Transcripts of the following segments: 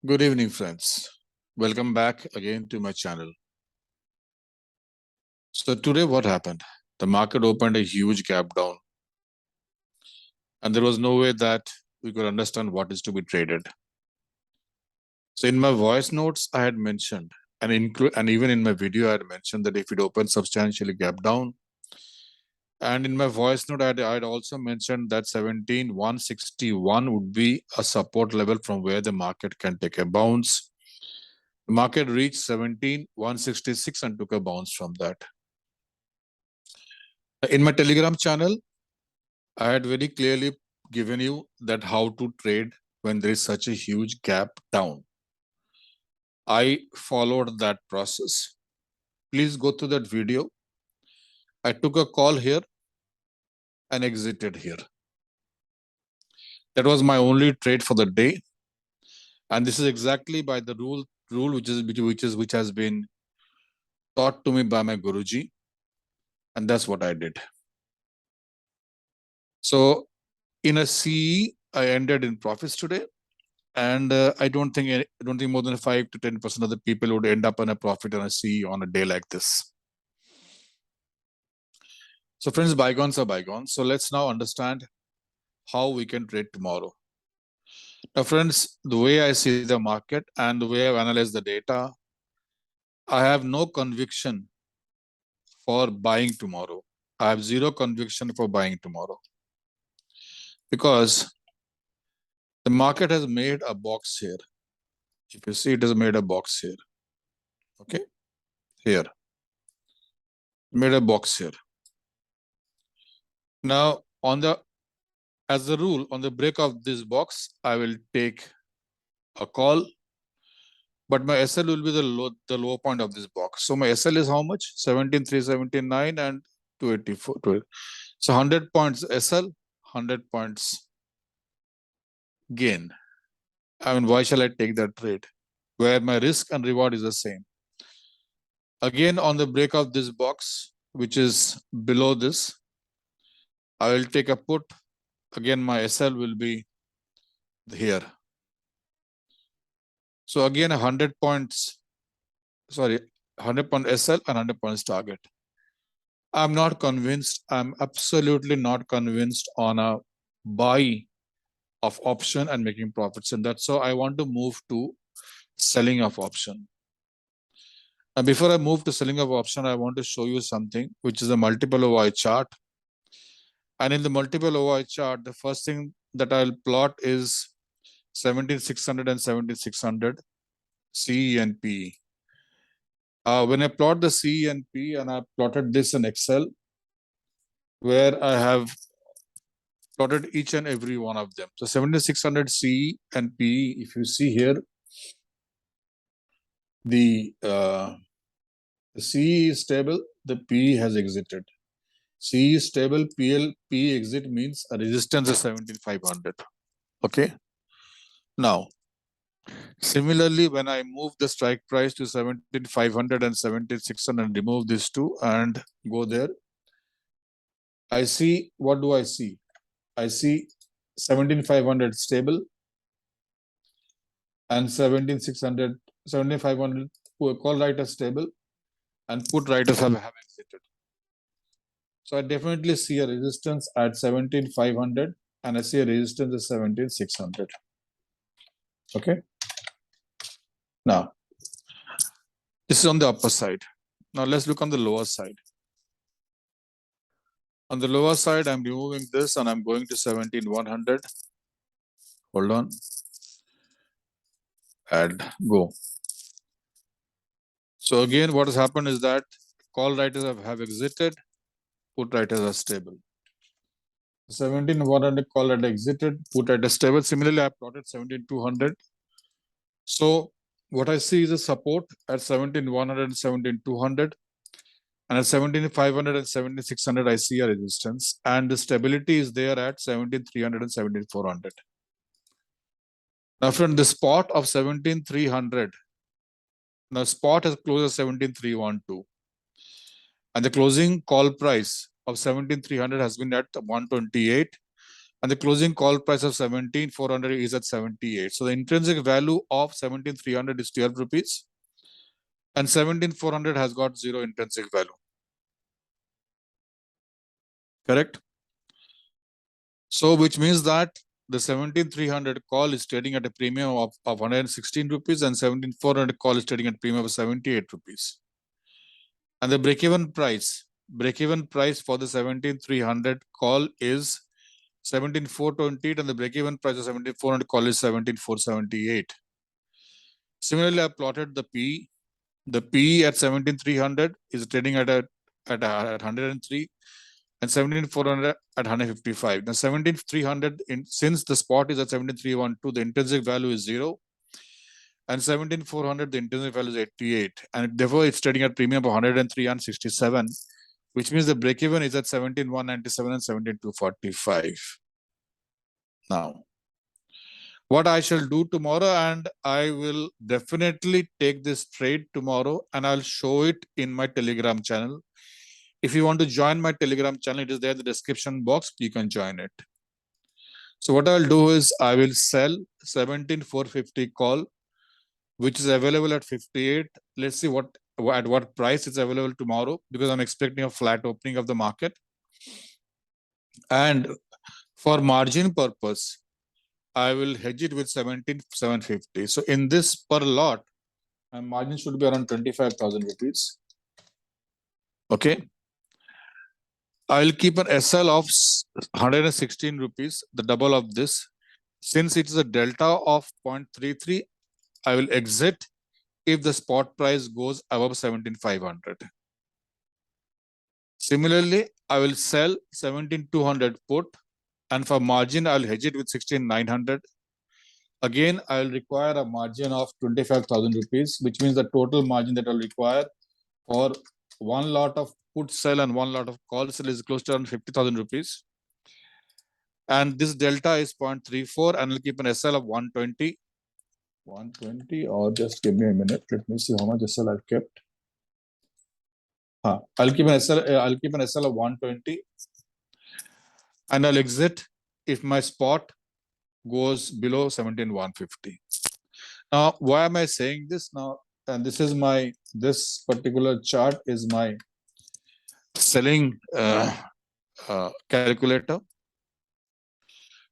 Good evening, friends. Welcome back again to my channel. So today what happened? The market opened a huge gap down and there was no way that we could understand what is to be traded. So in my voice notes, I had mentioned and even in my video, I had mentioned that if it opens substantially gap down, and in my voice note, I'd also mentioned that 17,161 would be a support level from where the market can take a bounce. The market reached 17,166 and took a bounce from that. In my Telegram channel, I had very clearly given you that how to trade when there is such a huge gap down. I followed that process. Please go to that video. I took a call here and exited here. That was my only trade for the day. And this is exactly by the rule which has been taught to me by my Guruji. And that's what I did. So in a CE, I ended in profits today. And I don't think more than 5 to 10% of the people would end up on a profit on a CE on a day like this. So friends, bygones are bygones. So let's now understand how we can trade tomorrow. Now friends, the way I see the market and the way I've analyzed the data, I have no conviction for buying tomorrow. I have zero conviction for buying tomorrow because the market has made a box here. If you see, it has made a box here. Okay, here. Made a box here. Now, as a rule, on the break of this box, I will take a call, but my SL will be the low point of this box. So my SL is how much? 17,379 and 284. So 100 points SL, 100 points gain. I mean, why shall I take that trade? Where my risk and reward is the same. Again, on the break of this box, which is below this, I will take a put. Again, my SL will be here. So again, 100 points, 100 point SL and 100 points target. I'm not convinced. I'm absolutely not convinced on a buy of option and making profits. And that's how I want to move to selling of option. Now, before I move to selling of option, I want to show you something, which is a multiple OI chart. And in the multiple OI chart, the first thing that I'll plot is 17,600 and 17,600 CE and PE. When I plot the CE and PE, and I plotted this in Excel, where I have plotted each and every one of them. So 7600 CE and PE, if you see here, the CE is stable, the PE has exited. CE is stable, PE exit means a resistance is 17500. Okay. Now, similarly, when I move the strike price to 17,500 and 17,600 and remove these two and go there, I see, what do I see? I see 17,500 stable and 17,500 call writers stable and put writers have exited. So I definitely see a resistance at 17,500 and I see a resistance at 17,600. Okay. Now, this is on the upper side. Now let's look on the lower side. On the lower side, I'm removing this and I'm going to 17,100. Hold on. And go. So again, what has happened is that call writers have exited, put writers are stable. 17,100 call writer exited, put writer stable. Similarly, I plotted 17,200. So what I see is a support at 17,100 and 17,200. And at 17,500 and 17,600, I see a resistance. And the stability is there at 17,300 and 17,400. Now, from the spot of 17,300, now spot has closed at 17,312. And the closing call price of 17,300 has been at 128. and the closing call price of 17,400 is at 78. So the intrinsic value of 17,300 is 12 rupees, and 17,400 has got zero intrinsic value. Correct? So which means that the 17,300 call is trading at a premium of 116 rupees, and 17,400 call is trading at a premium of 78 rupees. And the break-even price for the 17,300 call is 17,428, and the break-even price of 17,400 call is 17,478. Similarly, I plotted the P. The P at 17,300 is trading at 103, and 17,400 at 155. Now 17,300, since the spot is at 17,312, the intrinsic value is 0. And 17,400, the intrinsic value is 88. And therefore, it's trading at premium of 103 and 67, which means the break-even is at 17,197 and 17,245. Now, what I shall do tomorrow, and I will definitely take this trade tomorrow, and I'll show it in my Telegram channel. If you want to join my Telegram channel, it is there in the description box. You can join it. So what I'll do is I will sell 17,450 call, which is available at 58. Let's see at what price it's available tomorrow, because I'm expecting a flat opening of the market. And for margin purpose, I will hedge it with 17,750. So in this per lot, my margin should be around 25,000 rupees. Okay. I'll keep an SL of 116 rupees, the double of this. Since it is a delta of 0.33, I will exit if the spot price goes above 17,500. Similarly, I will sell 17,200 put, and for margin, I'll hedge it with 16,900. Again, I'll require a margin of 25,000 rupees, which means the total margin that I'll require for one lot of put sell and one lot of call sell is close to around 50,000 rupees. And this delta is 0.34, and I'll keep an SL of 120. 120, or just give me a minute. Let me see how much SL I've kept. I'll keep an SL of 120, and I'll exit if my spot goes below 17,150. Now, why am I saying this now? And this particular chart is my selling calculator.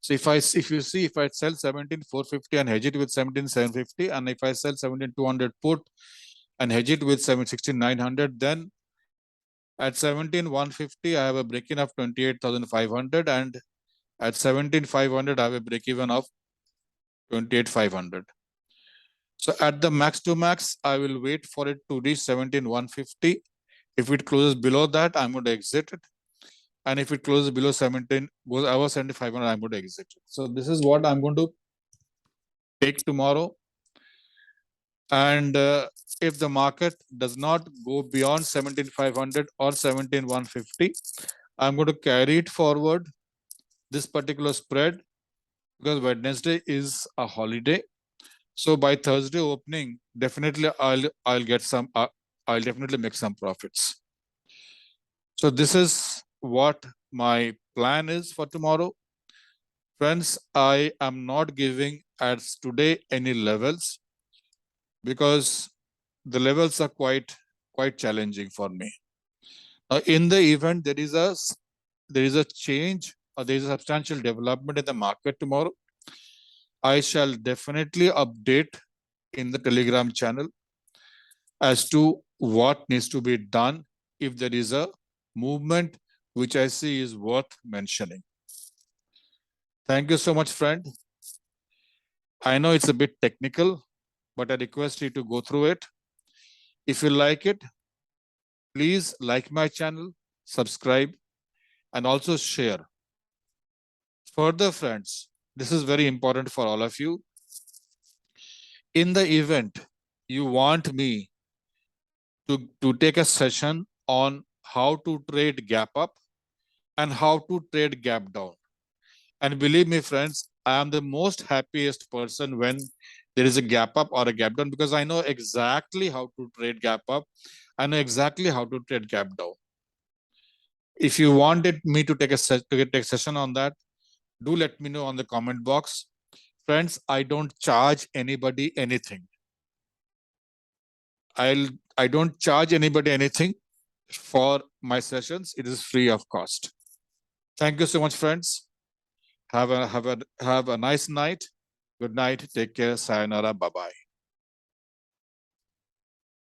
So if I sell 17,450 and hedge it with 17,750, and if I sell 17,200 put and hedge it with 16,900, then at 17,150 I have a break-in of 28,500, and at 17,500 I have a break-even of 28,500. So at the max to max, I will wait for it to reach 17,150. If it closes below that, I'm going to exit it. And if it closes below 17, goes above 7,500, I'm going to exit it. So this is what I'm going to take tomorrow. And if the market does not go beyond 17,500 or 17,150, I'm going to carry it forward, this particular spread, because Wednesday is a holiday. So by Thursday opening, definitely I'll get some. I'll definitely make some profits. So this is what my plan is for tomorrow. Friends, I am not giving as today any levels, because the levels are quite challenging for me. Now, in the event there is a change, or there is a substantial development in the market tomorrow, I shall definitely update in the Telegram channel as to what needs to be done if there is a movement which I see is worth mentioning. Thank you so much, friend. I know it's a bit technical, but I request you to go through it. If you like it, please like my channel, subscribe, and also share. Further, friends, this is very important for all of you. In the event you want me to take a session on how to trade gap up and how to trade gap down. And believe me, friends, I am the most happiest person when there is a gap up or a gap down, because I know exactly how to trade gap up. I know exactly how to trade gap down. If you wanted me to take a session on that, Do let me know on the comment box. Friends, I don't charge anybody anything. I don't charge anybody anything for my sessions. It is free of cost. Thank you so much, friends. Have a nice night. Good night. Take care. Sayonara. Bye bye.